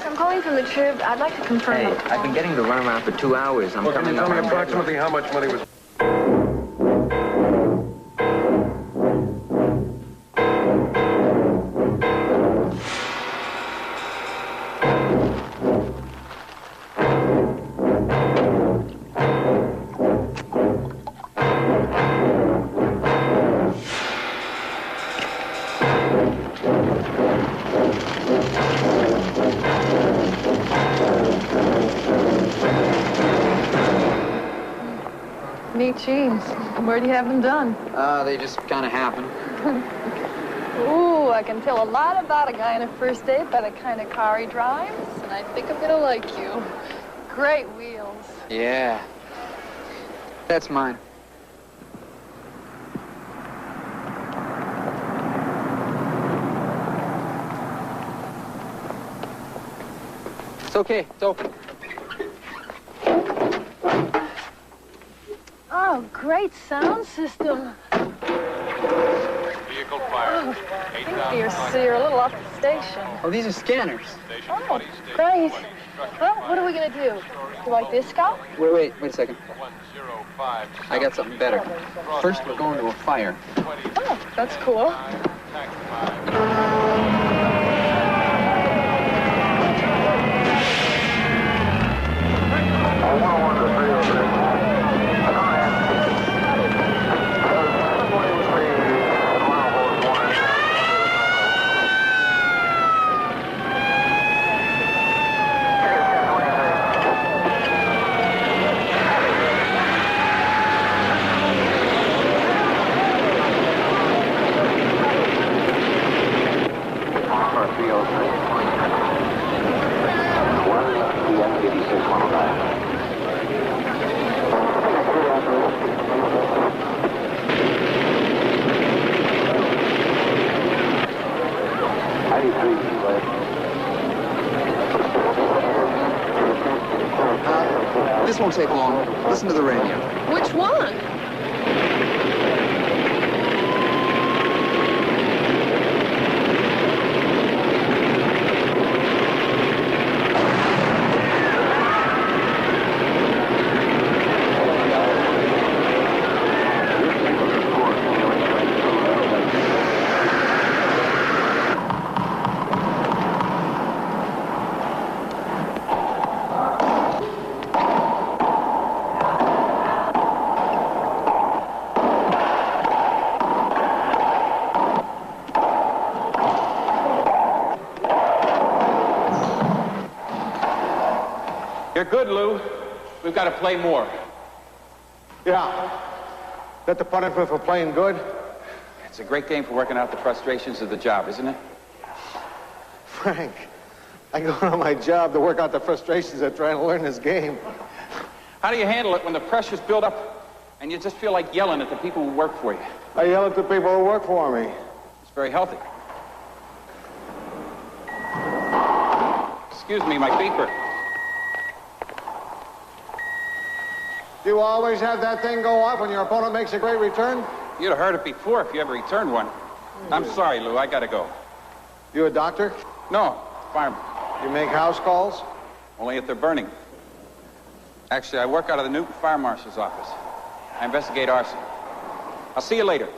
I'm calling from the Trib. I'd like to confirm. Hey, I've been getting the runaround for 2 hours. Well, can you tell me approximately how much money was... Neat jeans. Where do you have them done? They just kind of happen. Ooh, I can tell a lot about a guy on a first date by the kind of car he drives, and I think I'm gonna like you. Great wheels. Yeah. That's mine. It's okay. It's open. Oh, great sound system. Vehicle fire. So you're a little off the station. Oh, these are scanners. Oh, great. Well, what are we gonna do? You like disco? Wait a second. I got something better. First, we're going to a fire. Oh, that's cool. This won't take long. Listen to the radio. Which one? You're good, Lou. We've got to play more. Yeah. That the punishment for playing good? It's a great game for working out the frustrations of the job, isn't it? Frank, I go on my job to work out the frustrations of trying to learn this game. How do you handle it when the pressure's built up and you just feel like yelling at the people who work for you? I yell at the people who work for me. It's very healthy. Excuse me, my beeper. Do you always have that thing go off when your opponent makes a great return? You'd have heard it before if you ever returned one. I'm sorry, Lou. I gotta go. You a doctor? No, fireman. You make house calls? Only if they're burning. Actually, I work out of the Newton Fire Marshal's office. I investigate arson. I'll see you later.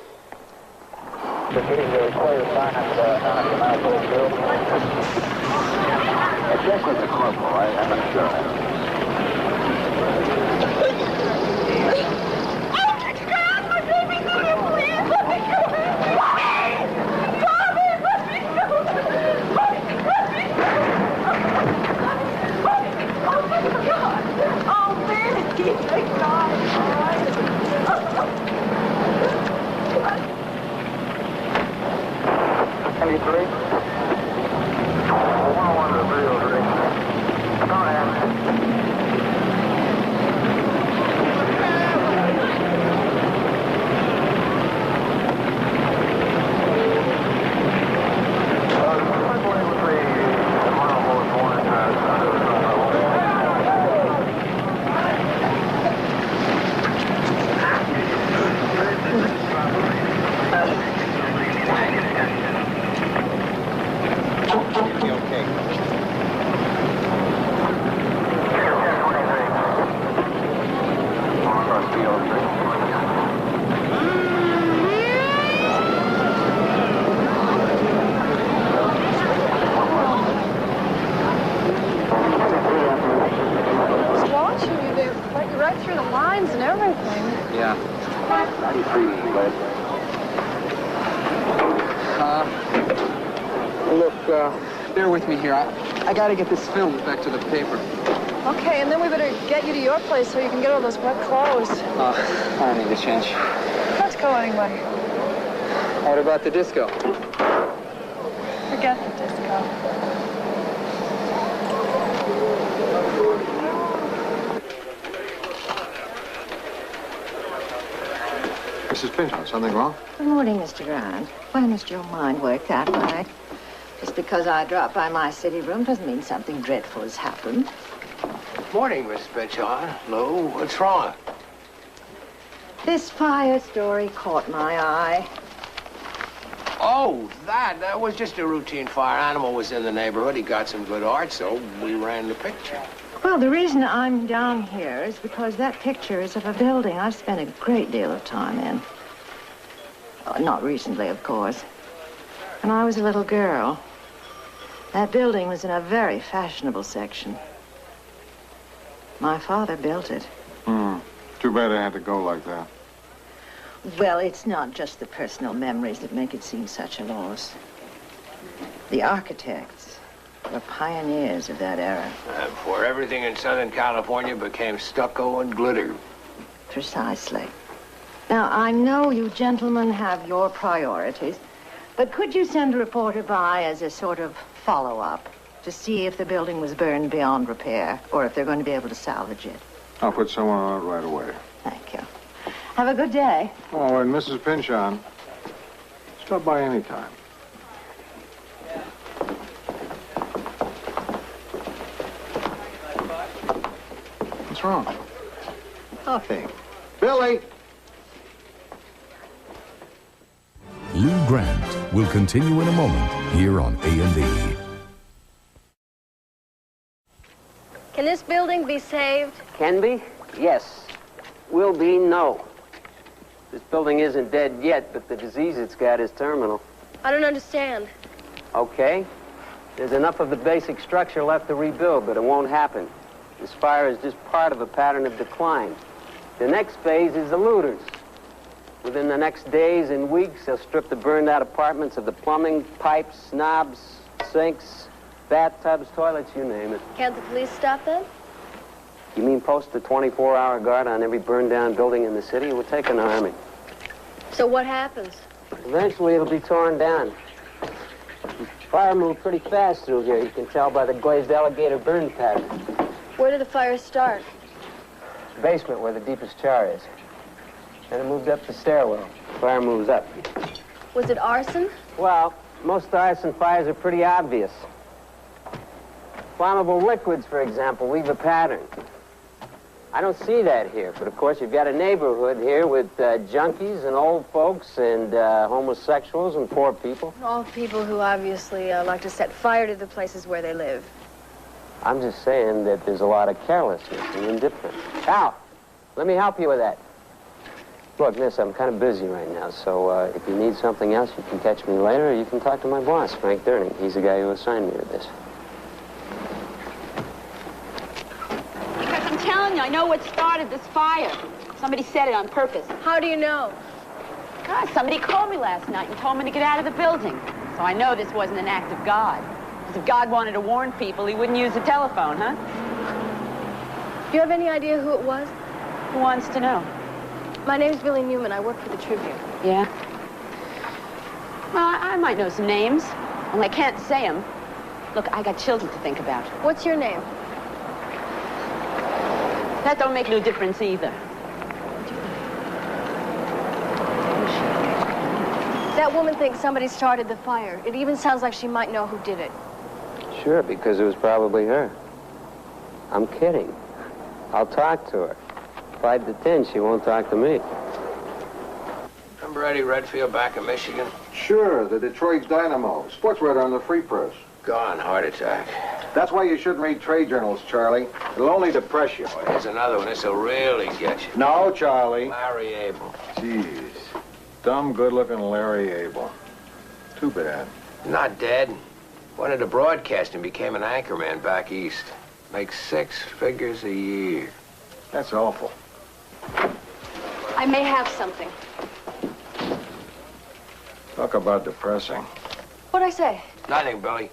Check with the corporal. I'm not sure. 93 lead. Look, bear with me here. I gotta get this film back to the paper. Okay, and then we better get you to your place so you can get all those wet clothes. I don't need a change. Let's go anyway. What about the disco? Forget the disco. Mrs. Pinchon, something wrong? Good morning, Mr. Grant. Why must your mind work that way? Just because I dropped by my city room doesn't mean something dreadful has happened. Morning, Miss Pinchon. Lou, what's wrong? This fire story caught my eye. Oh, that was just a routine fire. Animal was in the neighborhood. He got some good art, so we ran the picture. Well, the reason I'm down here is because that picture is of a building I've spent a great deal of time in. Oh, not recently, of course. When I was a little girl, that building was in a very fashionable section. My father built it. Too bad it had to go like that. Well, it's not just the personal memories that make it seem such a loss. The architects were pioneers of that era. Before everything in Southern California became stucco and glitter. Precisely. Now, I know you gentlemen have your priorities, but could you send a reporter by as a sort of follow-up to see if the building was burned beyond repair or if they're going to be able to salvage it? I'll put someone on it right away. Thank you. Have a good day. Oh, and Mrs. Pinchon, stop by any time. What's wrong? Nothing. Billy! Lou Grant will continue in a moment here on A&E. Can this building be saved? Can be? Yes. Will be? No. This building isn't dead yet, but the disease it's got is terminal. I don't understand. Okay. There's enough of the basic structure left to rebuild, but it won't happen. This fire is just part of a pattern of decline. The next phase is the looters. Within the next days and weeks, they'll strip the burned-out apartments of the plumbing, pipes, knobs, sinks, bathtubs, toilets, you name it. Can't the police stop them? You mean post a 24-hour guard on every burned-down building in the city? It would take an army. So what happens? Eventually, it'll be torn down. Fire moved pretty fast through here. You can tell by the glazed alligator burn pattern. Where did the fire start? Basement, where the deepest char is. Then it moved up the stairwell. Fire moves up. Was it arson? Well, most arson fires are pretty obvious. Flammable liquids, for example, leave a pattern. I don't see that here, but of course you've got a neighborhood here with junkies and old folks and homosexuals and poor people. All people who obviously like to set fire to the places where they live. I'm just saying that there's a lot of carelessness and indifference. Al, let me help you with that. Look, miss, I'm kind of busy right now, so if you need something else, you can catch me later, or you can talk to my boss, Frank Durning. He's the guy who assigned me to this. Because I'm telling you, I know what started this fire. Somebody set it on purpose. How do you know? God, somebody called me last night and told me to get out of the building. So I know this wasn't an act of God. Because if God wanted to warn people, he wouldn't use the telephone, huh? Do you have any idea who it was? Who wants to know? My name's Billy Newman. I work for the Tribune. Yeah? Well, I might know some names. Only I can't say them. Look, I got children to think about. What's your name? That don't make no difference either. That woman thinks somebody started the fire. It even sounds like she might know who did it. Sure, because it was probably her. I'm kidding. I'll talk to her. 5 to 10, she won't talk to me. Remember Eddie Redfield back in Michigan? Sure, the Detroit Dynamo. Sports writer on the Free Press. Gone, heart attack. That's why you shouldn't read trade journals, Charlie. It'll only depress you. Boy, here's another one. This'll really get you. No, Charlie. Larry Abel. Jeez. Dumb, good-looking Larry Abel. Too bad. Not dead. Went into broadcasting, became an anchorman back east. Makes 6 figures a year. That's awful. I may have something. Talk about depressing. What'd I say? Nothing, Billy.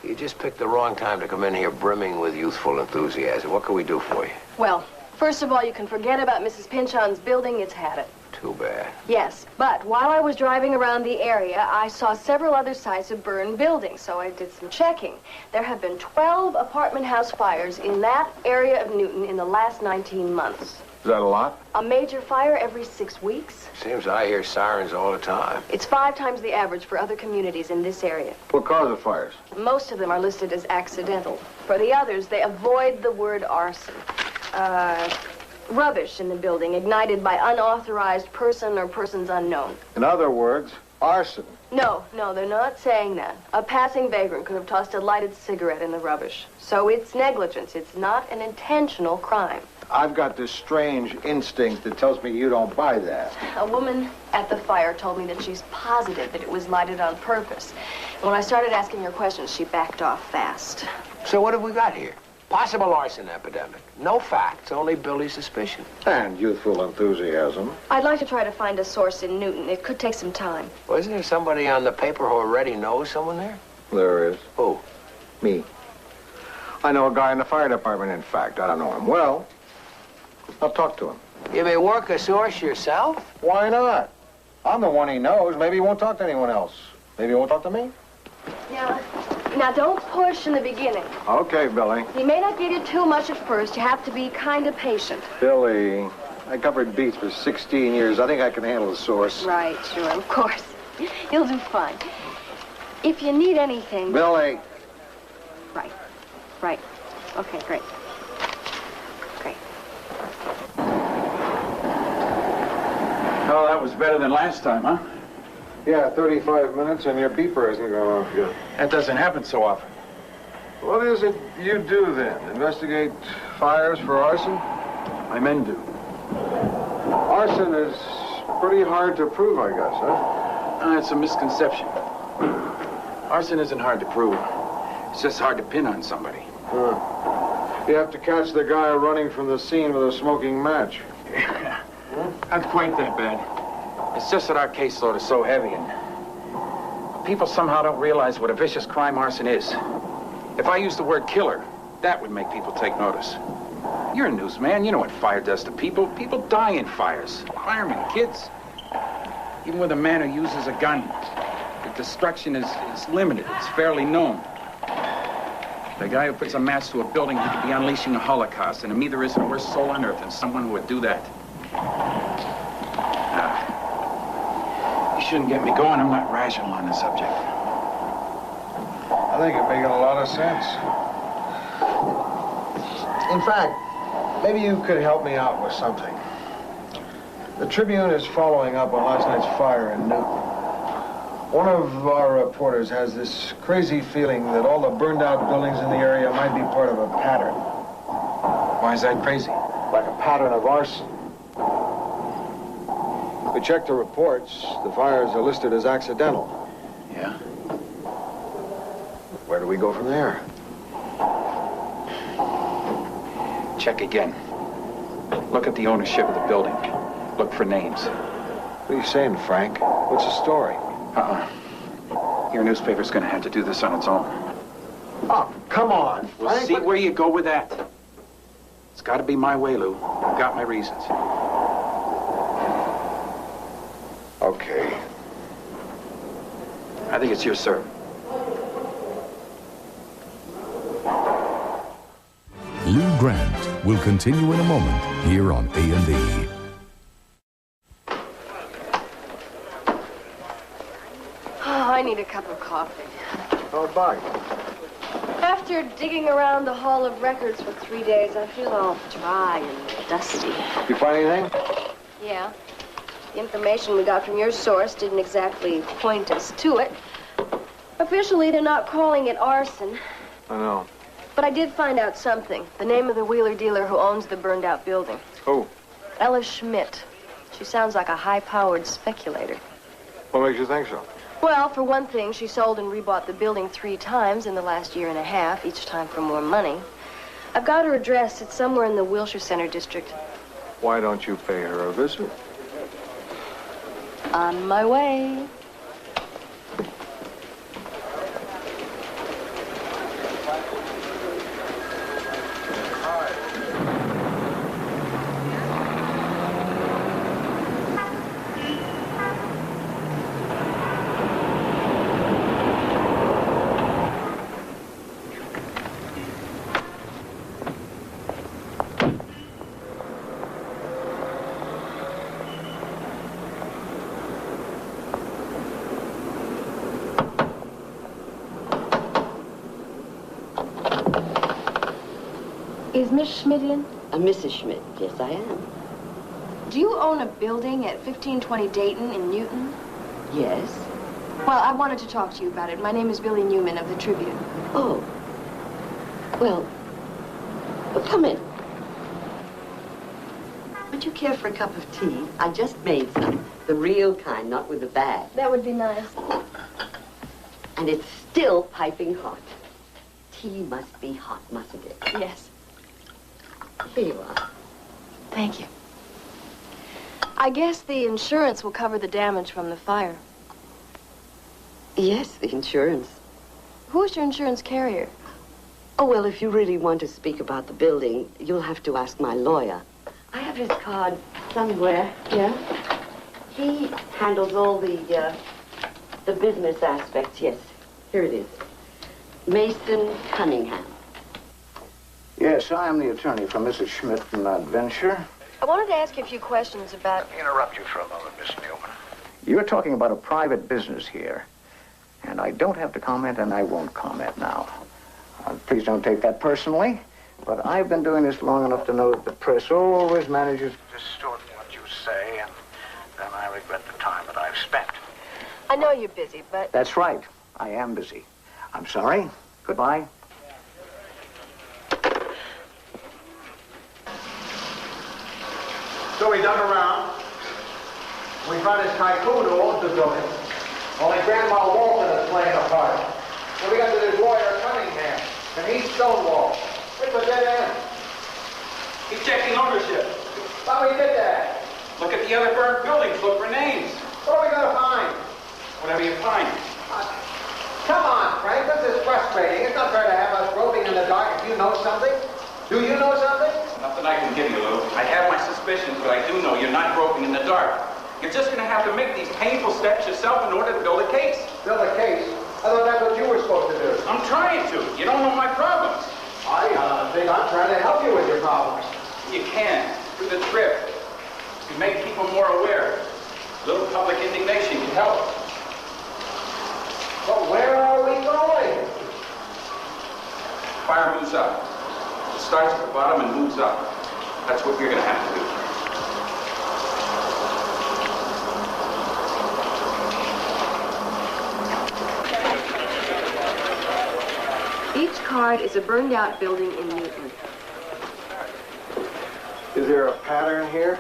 You just picked the wrong time to come in here brimming with youthful enthusiasm. What can we do for you? Well, first of all, you can forget about Mrs. Pynchon's building. It's had it. Too bad. Yes, but while I was driving around the area, I saw several other sites of burned buildings, so I did some checking. There have been 12 apartment house fires in that area of Newton in the last 19 months. Is that a lot? A major fire every 6 weeks. Seems I hear sirens all the time. It's 5 times the average for other communities in this area. What cause the fires? Most of them are listed as accidental. For the others, they avoid the word arson. Rubbish in the building, ignited by unauthorized person or persons unknown. In other words, arson. No, they're not saying that. A passing vagrant could have tossed a lighted cigarette in the rubbish. So it's negligence. It's not an intentional crime. I've got this strange instinct that tells me you don't buy that. A woman at the fire told me that she's positive that it was lighted on purpose. And when I started asking her questions, she backed off fast. So what have we got here? Possible arson epidemic. No facts, only Billy's suspicion. And youthful enthusiasm. I'd like to try to find a source in Newton. It could take some time. Well, isn't there somebody on the paper who already knows someone there? There is. Who? Me. I know a guy in the fire department, in fact. I don't know him well. I'll talk to him. You may work a source yourself? Why not? I'm the one he knows. Maybe he won't talk to anyone else. Maybe he won't talk to me? Now don't push in the beginning. Okay, Billy. He may not give you too much at first. You have to be kind of patient. Billy, I covered beats for 16 years. I think I can handle the source. Right, sure, of course. You'll do fine. If you need anything... Billy. Right. Okay, great. Oh, that was better than last time, huh? Yeah, 35 minutes and your beeper isn't going off yet. That doesn't happen so often. What is it you do then? Investigate fires for arson? My men do. Arson is pretty hard to prove, I guess, huh? It's a misconception. Arson isn't hard to prove. It's just hard to pin on somebody. You have to catch the guy running from the scene with a smoking match. Yeah. Not quite that bad. It's just that our caseload is so heavy and people somehow don't realize what a vicious crime arson is. If I used the word killer, that would make people take notice. You're a newsman. You know what fire does to people. People die in fires. Firemen, kids. Even with a man who uses a gun, the destruction is limited. It's fairly known. The guy who puts a match to a building, he could be unleashing a Holocaust, and to me there isn't a worse soul on earth than someone who would do that. You shouldn't get me going. I'm not rational on the subject. I think you're making a lot of sense. In fact, maybe you could help me out with something. The Tribune is following up on last night's fire in Newton. One of our reporters has this crazy feeling that all the burned out buildings in the area might be part of a pattern. Why is that crazy? Like a pattern of arson. We checked the reports. The fires are listed as accidental. Yeah? Where do we go from there? Check again. Look at the ownership of the building. Look for names. What are you saying, Frank? What's the story? Your newspaper's gonna have to do this on its own. Oh, come on, Frank. We'll see where you go with that. It's gotta be my way, Lou. I've got my reasons. Okay. I think it's your servant. Lou Grant will continue in a moment here on A&E. I need a cup of coffee. Oh, bye. After digging around the Hall of Records for 3 days, I feel all dry and dusty. You find anything? Yeah. The information we got from your source didn't exactly point us to it. Officially, they're not calling it arson. I know. But I did find out something. The name of the wheeler dealer who owns the burned-out building. Who? Ella Schmidt. She sounds like a high-powered speculator. What makes you think so? Well, for one thing, she sold and rebought the building 3 times in the last year and a half, each time for more money. I've got her address. It's somewhere in the Wilshire Center district. Why don't you pay her a visit? On my way. Is Miss Schmidt in? Mrs. Schmidt, yes, I am. Do you own a building at 1520 Dayton in Newton? Yes. Well, I wanted to talk to you about it. My name is Billy Newman of the Tribune. Oh. Well, come in. Would you care for a cup of tea? I just made some. The real kind, not with the bag. That would be nice. And it's still piping hot. Tea must be hot, mustn't it? Yes. Here you are. Thank you. I guess the insurance will cover the damage from the fire. Yes, the insurance. Who's your insurance carrier? Oh, well, if you really want to speak about the building, you'll have to ask my lawyer. I have his card somewhere here. He handles all the business aspects, yes. Here it is. Mason Cunningham. Yes, I am the attorney for Mrs. Schmidt from that venture. I wanted to ask you a few questions about... Let me interrupt you for a moment, Miss Newman. You're talking about a private business here. And I don't have to comment, and I won't comment now. Please don't take that personally, but I've been doing this long enough to know that the press always manages to distort what you say, and then I regret the time that I've spent. I know you're busy, but... That's right. I am busy. I'm sorry. Goodbye. So we dug around. We found his tycoon who owns the building. Only Grandma Walton is playing a part. So we got to this lawyer Cunningham, and he's stonewalled. It's a dead end. He's checking ownership. How we did that? Look at the other burnt buildings. Look for names. What are we gonna find? Whatever you find. Come on, Frank. This is frustrating. It's not fair to have us groping in the dark if you know something. Do you know something? Nothing I can give you, Lou. I have my suspicions, but I do know you're not groping in the dark. You're just going to have to make these painful steps yourself in order to build a case. Build a case? I thought that's what you were supposed to do. I'm trying to. You don't know my problems. I think I'm trying to help you with your problems. You can. Through the trip. You make people more aware. A little public indignation can help. But where are we going? Fire moves up. It starts at the bottom and moves up. That's what you're going to have to do. Each card is a burned-out building in Newton. Is there a pattern here?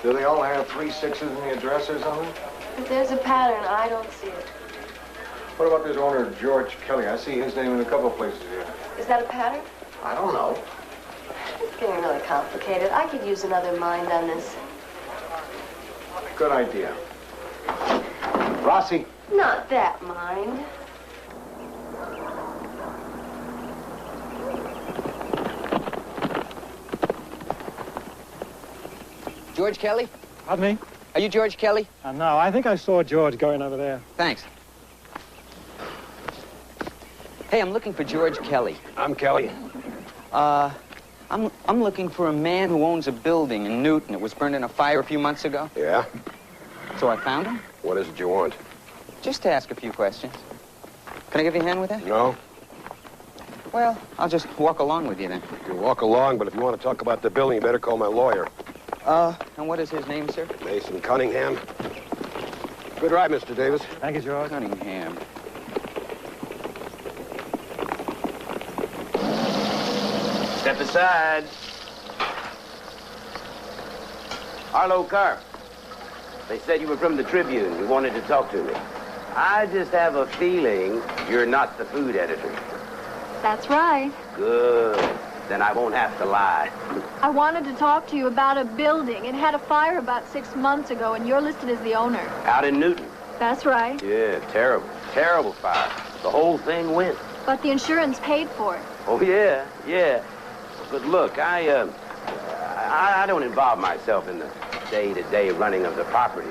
Do they all have 3 6s in the address or something? If there's a pattern, I don't see it. What about this owner, George Kelly? I see his name in a couple places here. Is that a pattern? I don't know. It's getting really complicated. I could use another mind on this. Good idea. Rossi. Not that mind. George Kelly? Pardon me? Are you George Kelly? No, I think I saw George going over there. Thanks. Hey, I'm looking for George Kelly. I'm Kelly. I'm looking for a man who owns a building in Newton. It was burned in a fire a few months ago. Yeah? So I found him. What is it you want? Just to ask a few questions. Can I give you a hand with that? No. Well, I'll just walk along with you then. You can walk along, but if you want to talk about the building, you better call my lawyer. And what is his name, sir? Mason Cunningham. Good ride, Mr. Davis. Thank you, George. Cunningham. Step aside. Arlo Carp. They said you were from the Tribune. You wanted to talk to me. I just have a feeling you're not the food editor. That's right. Good. Then I won't have to lie. I wanted to talk to you about a building. It had a fire about 6 months ago, and you're listed as the owner. Out in Newton. That's right. Yeah, terrible. Terrible fire. The whole thing went. But the insurance paid for it. Oh, yeah, yeah. But look, I don't involve myself in the day-to-day running of the property.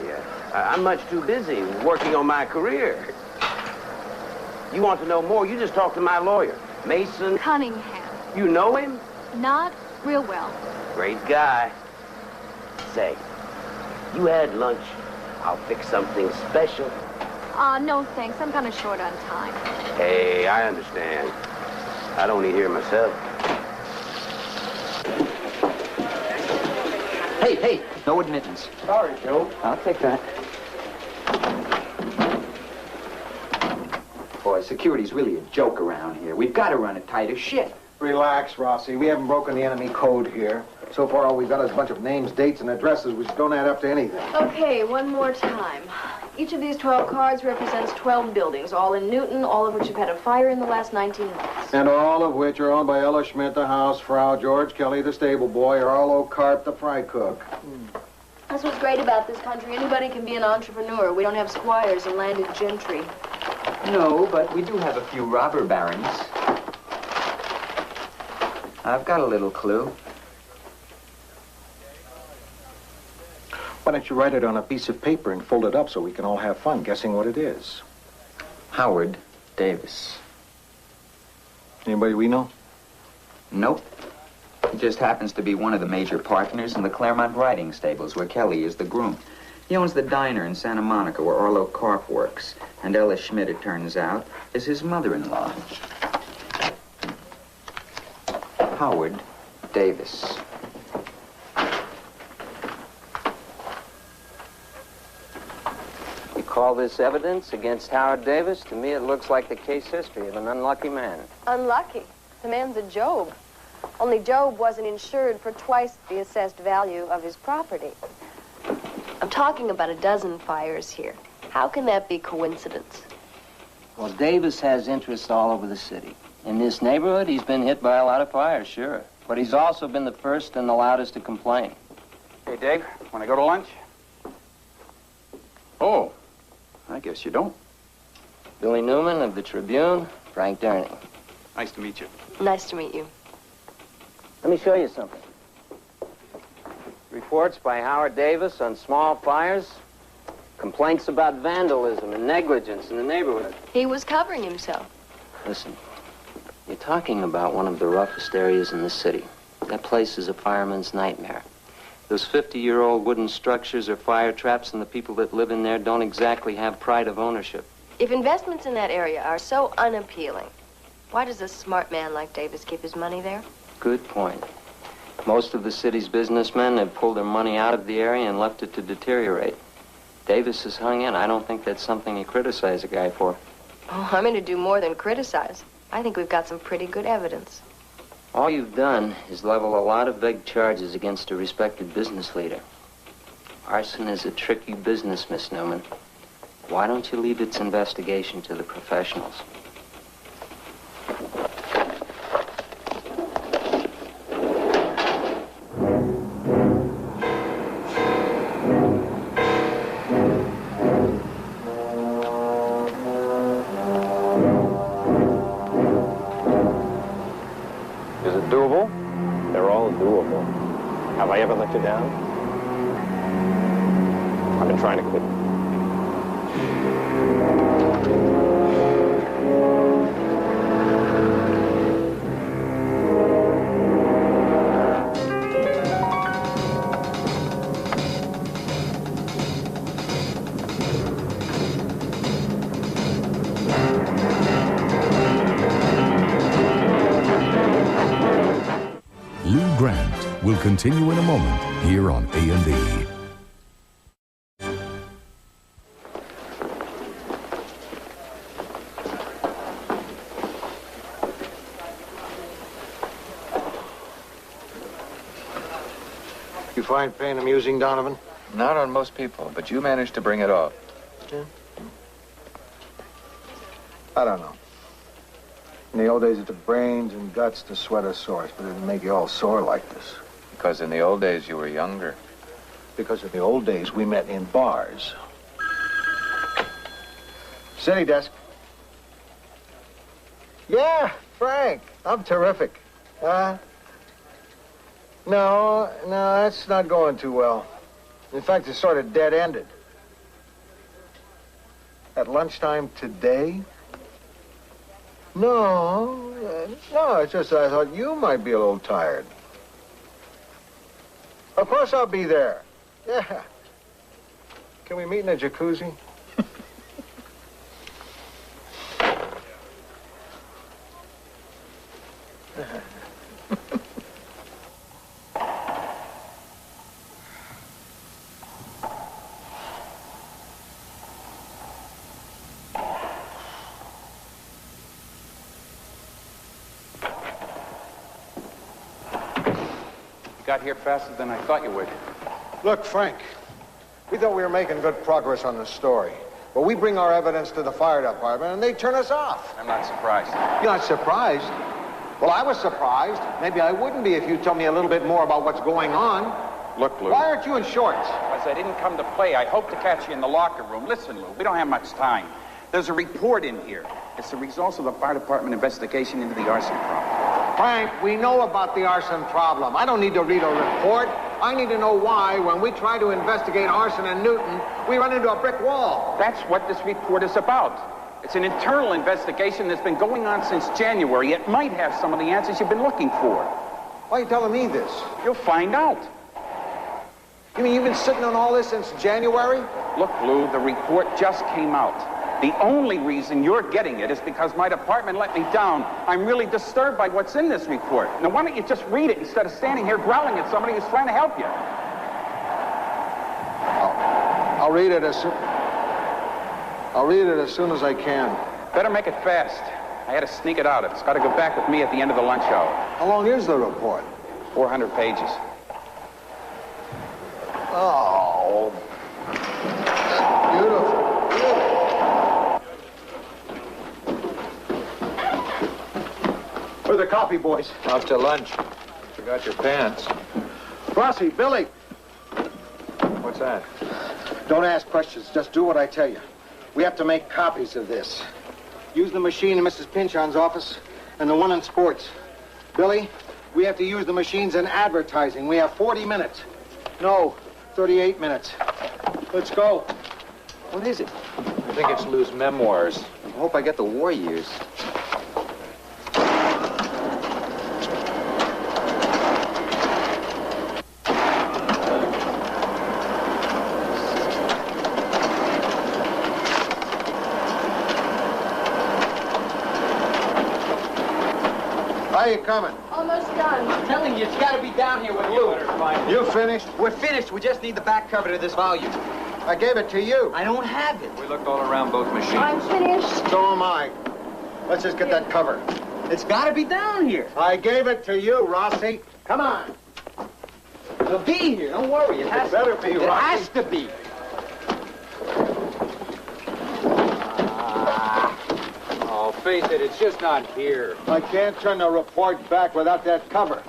I'm much too busy working on my career. You want to know more, you just talk to my lawyer, Mason Cunningham. You know him? Not real well. Great guy. Say, you had lunch. I'll fix something special. No thanks. I'm kind of short on time. Hey, I understand. I'd only hear myself. Hey, no admittance. Sorry, Joe. I'll take that. Boy, security's really a joke around here. We've got to run it tight as shit. Relax, Rossi. We haven't broken the enemy code here. So far, all we've got is a bunch of names, dates, and addresses which don't add up to anything. Okay, one more time. Each of these 12 cards represents 12 buildings, all in Newton, all of which have had a fire in the last 19 months. And all of which are owned by Ella Schmidt, the housefrau, George Kelly, the stable boy, or Arlo Karp, the fry cook. That's what's great about this country. Anybody can be an entrepreneur. We don't have squires and landed gentry. No, but we do have a few robber barons. I've got a little clue. Why don't you write it on a piece of paper and fold it up so we can all have fun guessing what it is? Howard Davis. Anybody we know? Nope. He just happens to be one of the major partners in the Claremont riding stables, where Kelly is the groom. He owns the diner in Santa Monica where Arlo Karp works. And Ella Schmidt, it turns out, is his mother-in-law. Howard Davis. You call this evidence against Howard Davis? To me, it looks like the case history of an unlucky man. Unlucky. The man's a Job. Only Job wasn't insured for twice the assessed value of his property. I'm talking about a dozen fires here. How can that be coincidence? Well, Davis has interests all over the city. In this neighborhood, he's been hit by a lot of fires, sure. But he's also been the first and the loudest to complain. Hey, Dave, want to go to lunch? Oh, I guess you don't. Billy Newman of the Tribune, Frank Durning. Nice to meet you. Nice to meet you. Let me show you something. Reports by Howard Davis on small fires. Complaints about vandalism and negligence in the neighborhood. He was covering himself. Listen, you're talking about one of the roughest areas in the city. That place is a fireman's nightmare. Those 50-year-old wooden structures are fire traps, and the people that live in there don't exactly have pride of ownership. If investments in that area are so unappealing, why does a smart man like Davis keep his money there? Good point. Most of the city's businessmen have pulled their money out of the area and left it to deteriorate. Davis has hung in. I don't think that's something you criticize a guy for. Oh, I'm going to do more than criticize. I think we've got some pretty good evidence. All you've done is level a lot of vague charges against a respected business leader. Arson is a tricky business, Miss Newman. Why don't you leave its investigation to the professionals? Is it doable? They're all doable. Have I ever let you down? I've been trying to quit. Lou Grant will continue in a moment here on A&E. You find pain amusing, Donovan? Not on most people, but you managed to bring it off. Yeah. I don't know. In the old days, it took brains and guts to sweat a sore, but it didn't make you all sore like this. Because in the old days, you were younger. Because in the old days, we met in bars. City desk. Yeah, Frank. I'm terrific. No, that's not going too well. In fact, it's sort of dead-ended. At lunchtime today? No, it's just I thought you might be a little tired. Of course I'll be there. Yeah. Can we meet in a jacuzzi? Got here faster than I thought you would. Look, Frank, we thought we were making good progress on the story. But we bring our evidence to the fire department and they turn us off. I'm not surprised. You're not surprised? Well, I was surprised. Maybe I wouldn't be if you told me a little bit more about what's going on. Look, Lou. Why aren't you in shorts? Because I didn't come to play. I hope to catch you in the locker room. Listen, Lou, we don't have much time. There's a report in here. It's the results of the fire department investigation into the arson problem. Frank, we know about the arson problem. I don't need to read a report. I need to know why, when we try to investigate arson in Newton, we run into a brick wall. That's what this report is about. It's an internal investigation that's been going on since January. It might have some of the answers you've been looking for. Why are you telling me this? You'll find out. You mean you've been sitting on all this since January? Look, Lou, the report just came out. The only reason you're getting it is because my department let me down. I'm really disturbed by what's in this report. Now, why don't you just read it instead of standing here growling at somebody who's trying to help you? I'll read it as soon as I can. Better make it fast. I had to sneak it out. It's got to go back with me at the end of the lunch hour. How long is the report? 400 pages. Oh. That's beautiful. Where are the coffee boys? Off to lunch. Forgot your pants. Rossi, Billy. What's that? Don't ask questions. Just do what I tell you. We have to make copies of this. Use the machine in Mrs. Pinchon's office and the one in sports. Billy, we have to use the machines in advertising. We have 40 minutes. No, 38 minutes. Let's go. What is it? I think it's Lou's memoirs. I hope I get the war years. How you coming? Almost done. I'm telling you, it's got to be down here with Lou. You finished? We're finished. We just need the back cover to this volume. I gave it to you. I don't have it. We looked all around both machines. I'm finished. So am I. Let's just get that cover. It's got to be down here. I gave it to you, Rossi. Come on. It'll be here. Don't worry. It has better to be, It Rossi. has to be. Oh, face it, it's just not here. I can't turn the report back without that cover.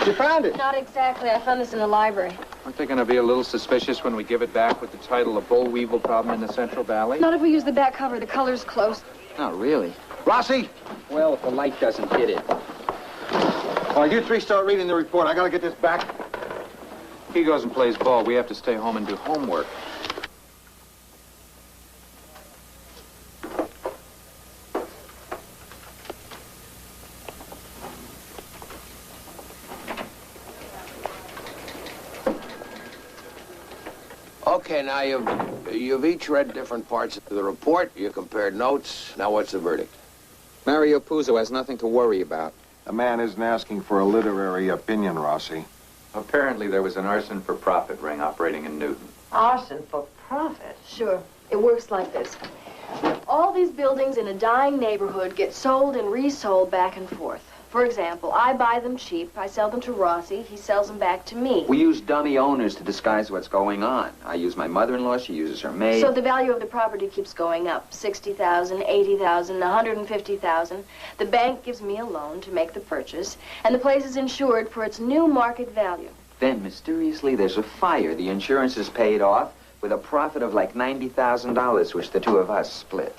You found it. Not exactly. I found this in the library. Aren't they going to be a little suspicious when we give it back with the title, A Boll Weevil Problem in the Central Valley? Not if we use the back cover. The color's close. Not really. Rossi! Well, if the light doesn't hit it. All right, you three start reading the report. I gotta get this back. He goes and plays ball. We have to stay home and do homework. Okay, now you've each read different parts of the report. You compared notes. Now what's the verdict? Mario Puzo has nothing to worry about. The man isn't asking for a literary opinion, Rossi. Apparently there was an arson for profit ring operating in Newton. Arson for profit? Sure. It works like this. All these buildings in a dying neighborhood get sold and resold back and forth. For example, I buy them cheap, I sell them to Rossi, he sells them back to me. We use dummy owners to disguise what's going on. I use my mother-in-law, she uses her maid. So the value of the property keeps going up. 60,000, 80,000, 150,000. The bank gives me a loan to make the purchase, and the place is insured for its new market value. Then, mysteriously, there's a fire. The insurance is paid off with a profit of like $90,000, which the two of us split.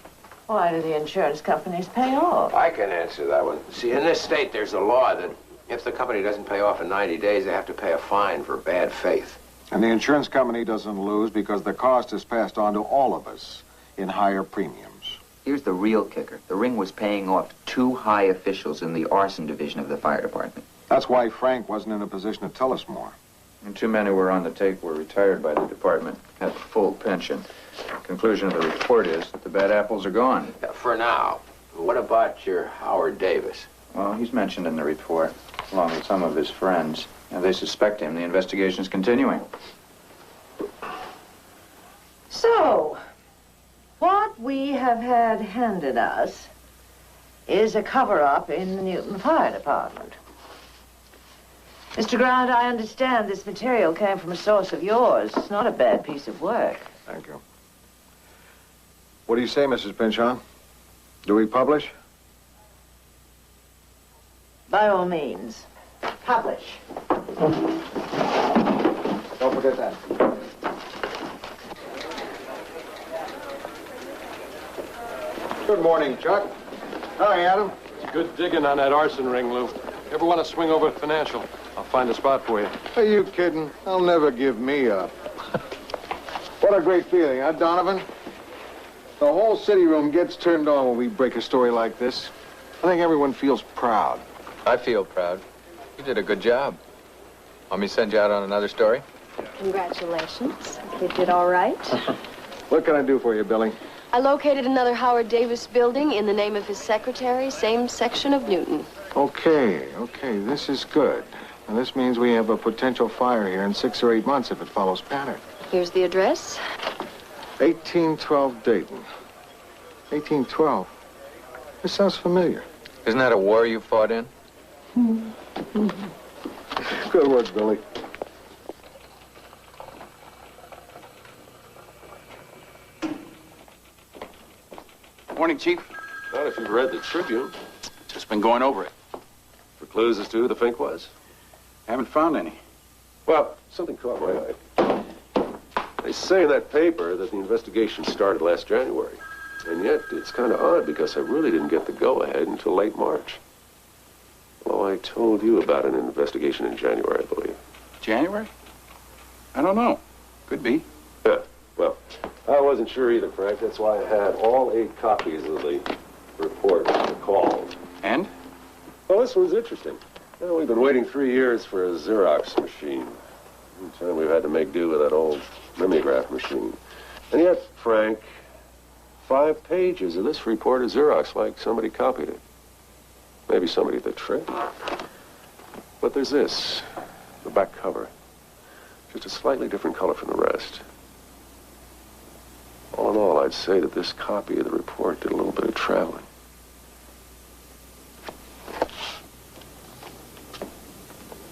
Why do the insurance companies pay off? I can answer that one. See, in this state, there's a law that if the company doesn't pay off in 90 days, they have to pay a fine for bad faith. And the insurance company doesn't lose because the cost is passed on to all of us in higher premiums. Here's the real kicker. The ring was paying off 2 high officials in the arson division of the fire department. That's why Frank wasn't in a position to tell us more. And 2 men who were on the tape were retired by the department, had full pension. Conclusion of the report is that the bad apples are gone. For now. What about your Howard Davis? Well, he's mentioned in the report, along with some of his friends. And they suspect him. The investigation's continuing. So, what we have had handed us is a cover-up in the Newton Fire Department. Mr. Grant, I understand this material came from a source of yours. It's not a bad piece of work. Thank you. What do you say, Mrs. Pinchon? Do we publish? By all means, publish. Don't forget that. Good morning, Chuck. Hi, Adam. Good digging on that arson ring, Lou. Ever want to swing over to Financial? I'll find a spot for you. Are you kidding? They'll never give me up. What a great feeling, huh, Donovan? The whole city room gets turned on when we break a story like this. I think everyone feels proud. I feel proud. You did a good job. Want me to send you out on another story? Congratulations. You did all right. What can I do for you, Billy? I located another Howard Davis building in the name of his secretary, same section of Newton. Okay, this is good. And this means we have a potential fire here in 6 or 8 months if it follows pattern. Here's the address. 1812 Dayton. 1812. This sounds familiar. Isn't that a war you fought in? Good work, Billy. Morning, Chief. Not if you've read the Tribune. Just been going over it. For clues as to who the Fink was? Haven't found any. Well, something caught my eye. They say in that paper that the investigation started last January. And yet, it's kind of odd because I really didn't get the go-ahead until late March. Well, I told you about an investigation in January, I believe. January? I don't know. Could be. Yeah, well, I wasn't sure either, Frank. That's why I had all 8 copies of the report recalled. And? Well, this one's interesting. Well, we've been waiting 3 years for a Xerox machine. In time we've had to make do with that old mimeograph machine. And yet, Frank, 5 pages of this report is Xerox, like somebody copied it. Maybe somebody at the trade. But there's this, the back cover. Just a slightly different color from the rest. All in all, I'd say that this copy of the report did a little bit of traveling.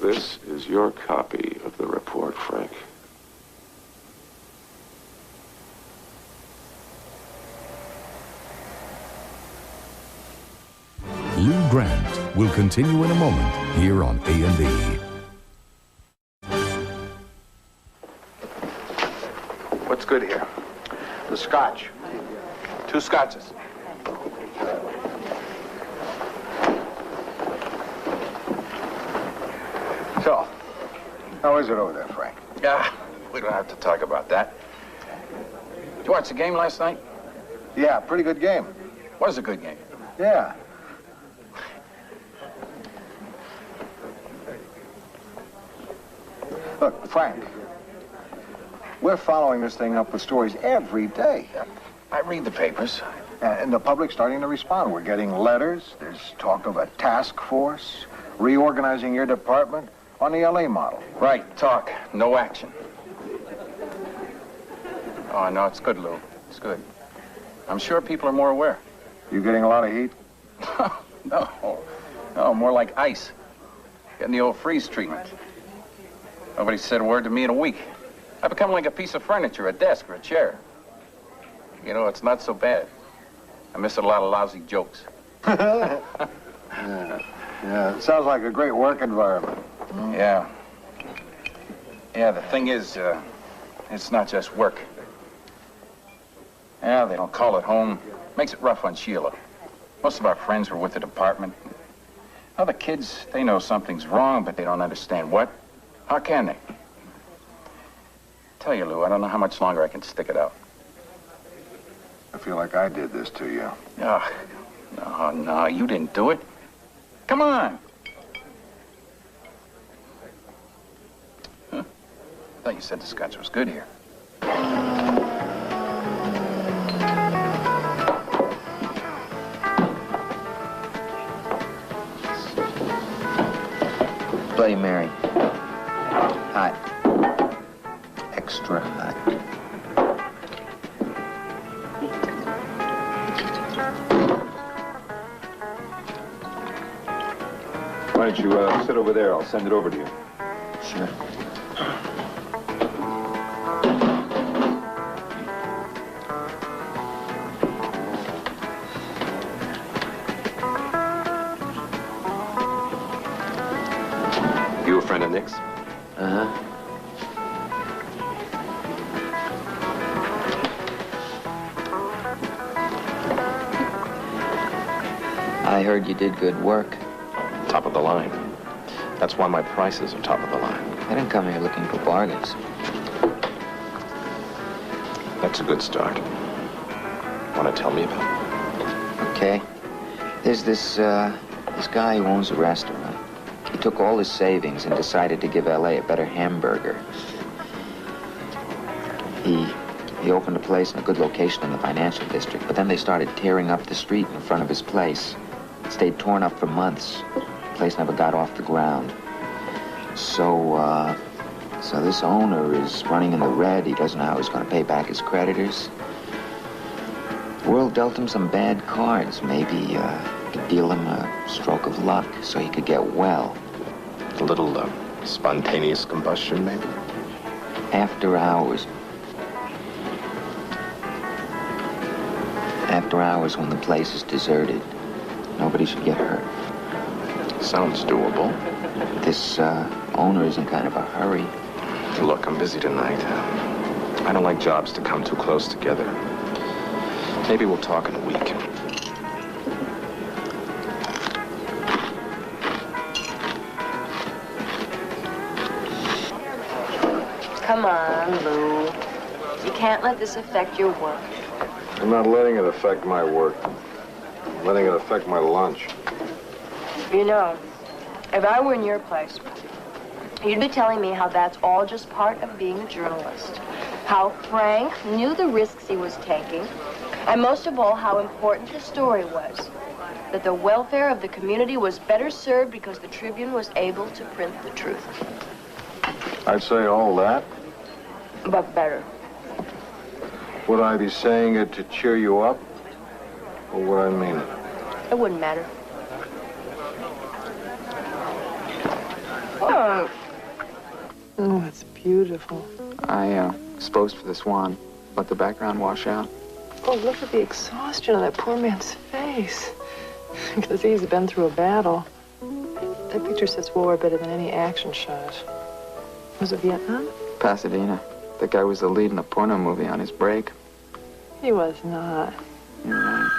This is your copy of the report, Frank. Lou Grant will continue in a moment here on A&E. What's good here? The scotch. 2 scotches. So, how is it over there, Frank? Yeah, we don't have to talk about that. Did you watch the game last night? Yeah, pretty good game. Was a good game. Yeah. Look, Frank, we're following this thing up with stories every day. I read the papers. And the public's starting to respond. We're getting letters. There's talk of a task force, reorganizing your department on the LA model. Right, talk, no action. Oh, no, it's good, Lou. It's good. I'm sure people are more aware. You getting a lot of heat? No, more like ice. Getting the old freeze treatment. Nobody said a word to me in a week. I become like a piece of furniture, a desk or a chair. You know, it's not so bad. I miss a lot of lousy jokes. Yeah, it sounds like a great work environment. Yeah. Yeah, the thing is, it's not just work. Yeah, they don't call it home. Makes it rough on Sheila. Most of our friends were with the department. Other kids, they know something's wrong, but they don't understand what. How can they? Tell you, Lou, I don't know how much longer I can stick it out. I feel like I did this to you. Oh, no, you didn't do it. Come on. Huh. I thought you said the scotch was good here. Bloody Mary. Hot. Extra hot. Why don't you sit over there? I'll send it over to you. Sure. You a friend of Nick's? Uh-huh. I heard you did good work. Top of the line. That's why my prices are top of the line. I didn't come here looking for bargains. That's a good start. Want to tell me about it? Okay. There's this guy who owns a restaurant. He took all his savings and decided to give L.A. a better hamburger. He opened a place in a good location in the financial district, but then they started tearing up the street in front of his place. It stayed torn up for months. The place never got off the ground. So this owner is running in the red. He doesn't know how he's going to pay back his creditors. The world dealt him some bad cards. Maybe could deal him a stroke of luck so he could get well. A little spontaneous combustion, maybe? After hours. After hours when the place is deserted. Nobody should get hurt. Sounds doable. This owner is in kind of a hurry. Look, I'm busy tonight. I don't like jobs to come too close together. Maybe we'll talk in a week. Come on, Lou. You can't let this affect your work. I'm not letting it affect my work. I'm letting it affect my lunch. You know, if I were in your place, you'd be telling me how that's all just part of being a journalist. How Frank knew the risks he was taking, and most of all, how important the story was. That the welfare of the community was better served because the Tribune was able to print the truth. I'd say all that. But better. Would I be saying it to cheer you up? Or would I mean it? It wouldn't matter. Oh, it's beautiful. I exposed for the swan. Let the background wash out. Oh, look at the exhaustion on that poor man's face. Because he's been through a battle. That picture says war better than any action shot. Was it Vietnam? Pasadena. That guy was the lead in a porno movie on his break. He was not. You're right.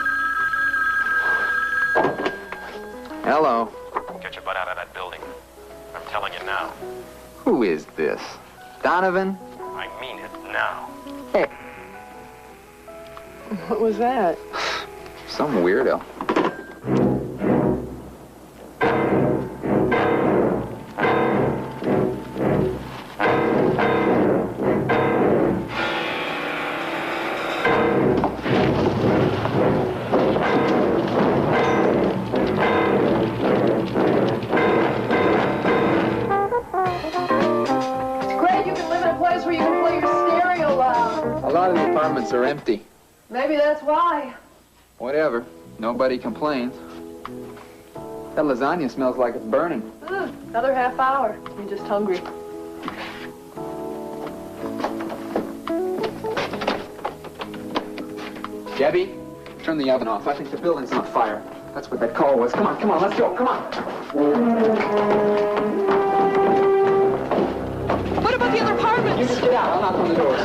Hello. Get your butt out of that building. I'm telling you now. Who is this? Donovan? I mean it now. Hey. What was that? Some weirdo. Are empty. Maybe that's why. Whatever. Nobody complains. That lasagna smells like it's burning. Another half hour. I'm just hungry. Debbie, turn the oven off. I think the building's on fire. That's what that call was. Come on, let's go. Come on. What about the other apartments? You just get out. I'll knock on the doors.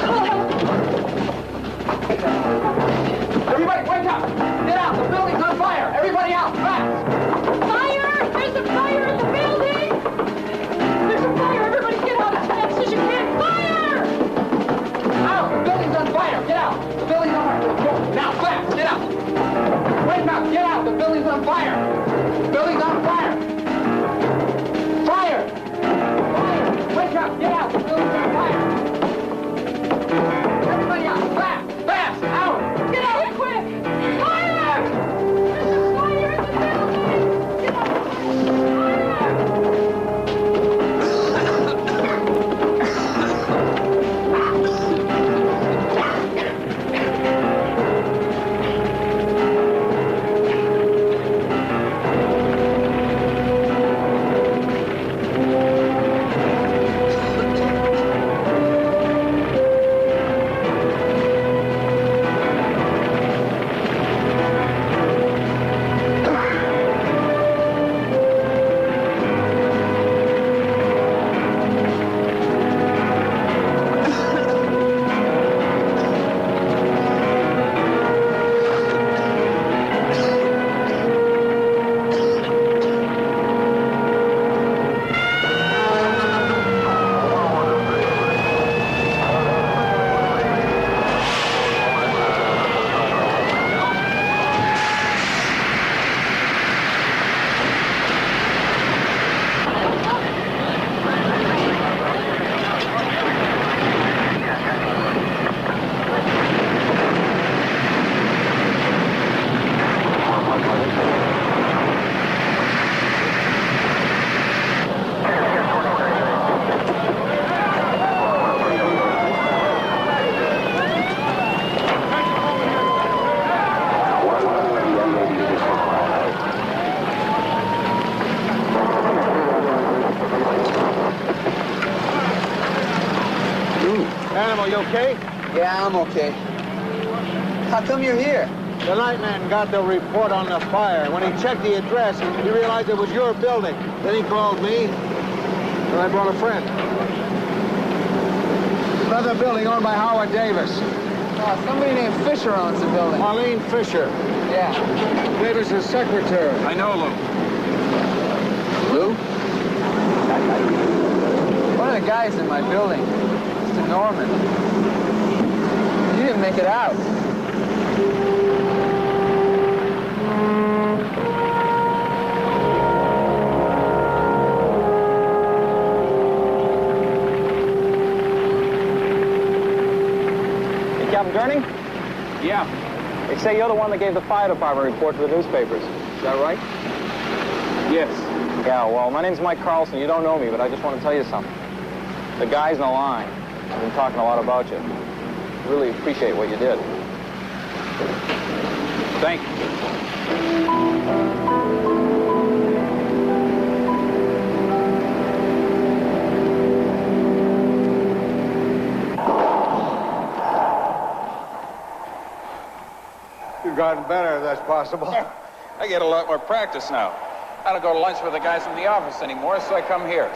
Hurry Everybody, wake up! Get out! The building's on fire! Everybody out! Fast! Fire! There's a fire in the building! There's a fire! Everybody get out as fast as you can! Fire! Out! The building's on fire! Get out! The building's on fire! Go! Now, fast! Get out! Wake up! Get out! The building's on fire! The building's on fire! Fire! Fire! Wake up! Get out! The building's on fire! Everybody out! Fast! Fast! Out! Get out quick! Fire! There's a fire in the building! Get out! Animal, you okay? Yeah, I'm okay. How come you're here? The nightman got the report on the fire. When he checked the address, he realized it was your building. Then he called me, and I brought a friend. Another building owned by Howard Davis. Oh, somebody named Fisher owns the building. Marlene Fisher. Yeah. Davis's secretary. I know Lou. Lou? One of the guys in my building, Mr. Norman. He didn't make it out. Hey, Captain Gurney? Yeah. They say you're the one that gave the fire department report to the newspapers. Is that right? Yes. Yeah, well, my name's Mike Carlson. You don't know me, but I just want to tell you something. The guys in the line have been talking a lot about you. Really appreciate what you did. Thank you. You've gotten better, if that's possible. I get a lot more practice now. I don't go to lunch with the guys from the office anymore, so I come here.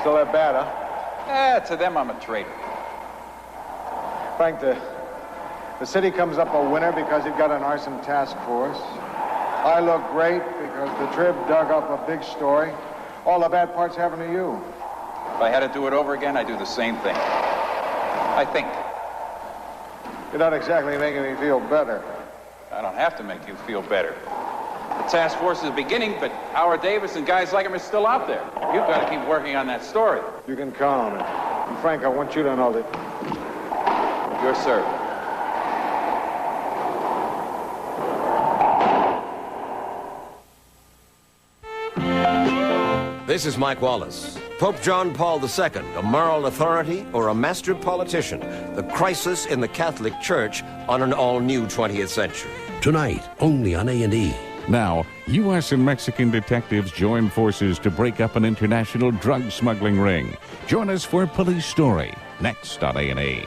Still that bad, huh? To them, I'm a traitor. Frank, the city comes up a winner because you've got an arson task force. I look great because the Trib dug up a big story. All the bad parts happen to you. If I had to do it over again, I'd do the same thing. I think. You're not exactly making me feel better. I don't have to make you feel better. The task force is beginning, but Howard Davis and guys like him are still out there. You've got to keep working on that story. You can count on it. And Frank, I want you to know that... Your servant. This is Mike Wallace. Pope John Paul II, a moral authority or a master politician? The crisis in the Catholic Church on an all-new 20th century. Tonight, only on A&E. Now, U.S. and Mexican detectives join forces to break up an international drug smuggling ring. Join us for Police Story, next on A&E.